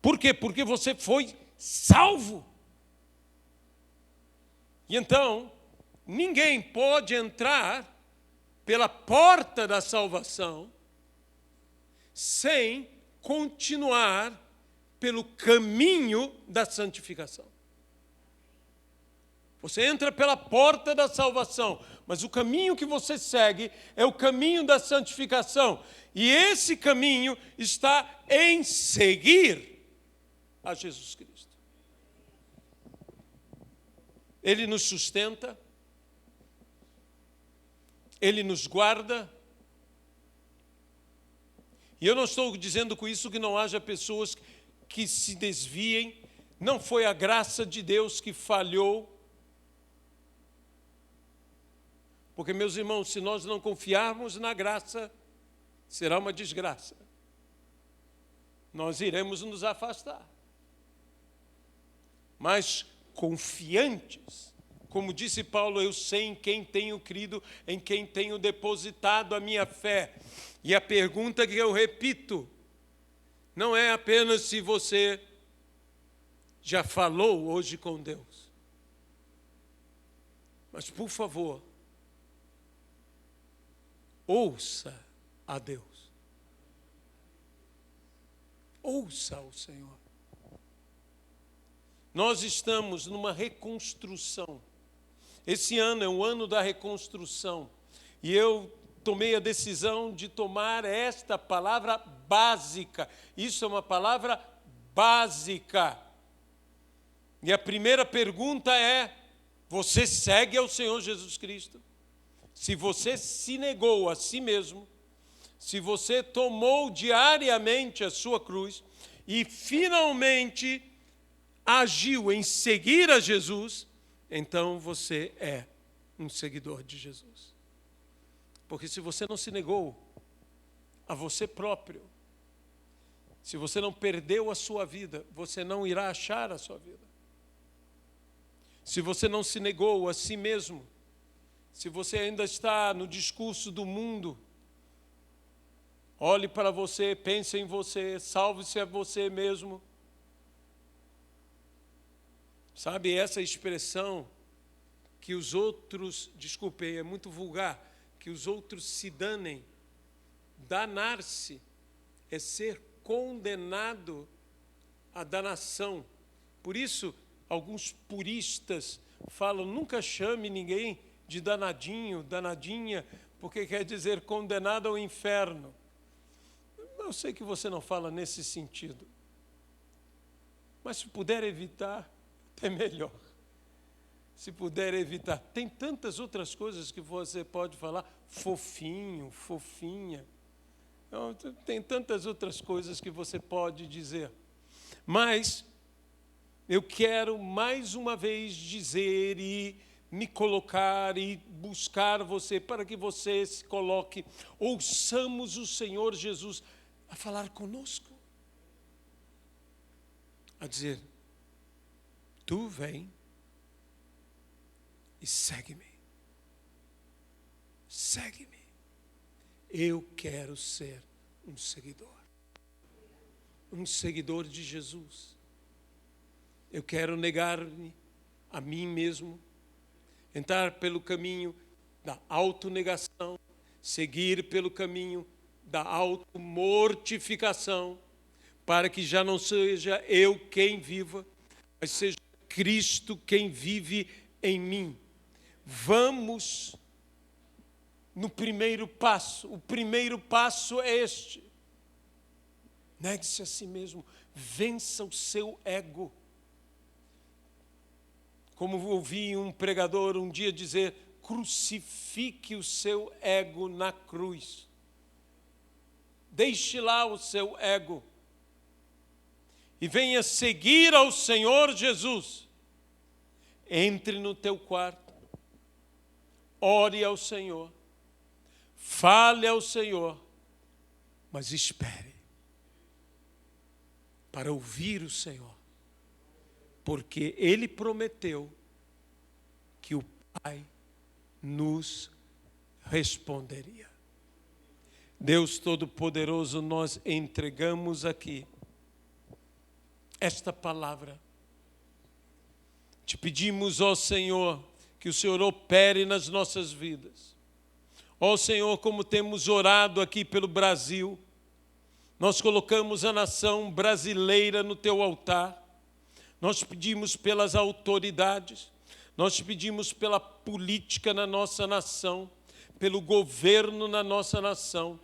Por quê? Porque você foi salvo. E então, ninguém pode entrar pela porta da salvação sem continuar pelo caminho da santificação. Você entra pela porta da salvação, mas o caminho que você segue é o caminho da santificação. E esse caminho está em seguir a Jesus Cristo. Ele nos sustenta, Ele nos guarda, E eu não estou dizendo com isso que não haja pessoas que se desviem. Não foi a graça de Deus que falhou. Porque, meus irmãos, se nós não confiarmos na graça, será uma desgraça. Nós iremos nos afastar. Mas confiantes, como disse Paulo, eu sei em quem tenho crido, em quem tenho depositado a minha fé. E a pergunta que eu repito, não é apenas se você já falou hoje com Deus. Mas, por favor, ouça a Deus. Ouça o Senhor. Nós estamos numa reconstrução. Esse ano é o ano da reconstrução. E eu tomei a decisão de tomar esta palavra básica. Isso é uma palavra básica. E a primeira pergunta é: você segue ao Senhor Jesus Cristo? Se você se negou a si mesmo, se você tomou diariamente a sua cruz e finalmente agiu em seguir a Jesus, então você é um seguidor de Jesus. Porque se você não se negou a você próprio, se você não perdeu a sua vida, você não irá achar a sua vida. Se você não se negou a si mesmo, se você ainda está no discurso do mundo, olhe para você, pense em você, salve-se a você mesmo. Sabe, essa expressão que os outros, desculpem, é muito vulgar, que os outros se danem, danar-se é ser condenado à danação. Por isso, alguns puristas falam, nunca chame ninguém de danadinho, danadinha, porque quer dizer condenado ao inferno. Eu sei que você não fala nesse sentido, mas se puder evitar, é melhor. Se puder evitar. Tem tantas outras coisas que você pode falar, fofinho, fofinha. Tem tantas outras coisas que você pode dizer. Mas eu quero mais uma vez dizer e me colocar e buscar você, para que você se coloque, ouçamos o Senhor Jesus a falar conosco, a dizer, tu vem e segue-me, segue-me, eu quero ser um seguidor de Jesus. Eu quero negar-me a mim mesmo, entrar pelo caminho da autonegação, seguir pelo caminho da automortificação, para que já não seja eu quem viva, mas seja Cristo quem vive em mim. Vamos no primeiro passo. O primeiro passo é este. Negue-se a si mesmo, vença o seu ego. Como ouvi um pregador um dia dizer, crucifique o seu ego na cruz. Deixe lá o seu ego. E venha seguir ao Senhor Jesus. Entre no teu quarto. Ore ao Senhor. Fale ao Senhor. Mas espere para ouvir o Senhor. Porque Ele prometeu que o Pai nos responderia. Deus Todo-Poderoso, nós entregamos aqui esta palavra. Te pedimos, ó Senhor, que o Senhor opere nas nossas vidas. Ó Senhor, como temos orado aqui pelo Brasil, nós colocamos a nação brasileira no teu altar. Nós pedimos pelas autoridades, nós pedimos pela política na nossa nação, pelo governo na nossa nação.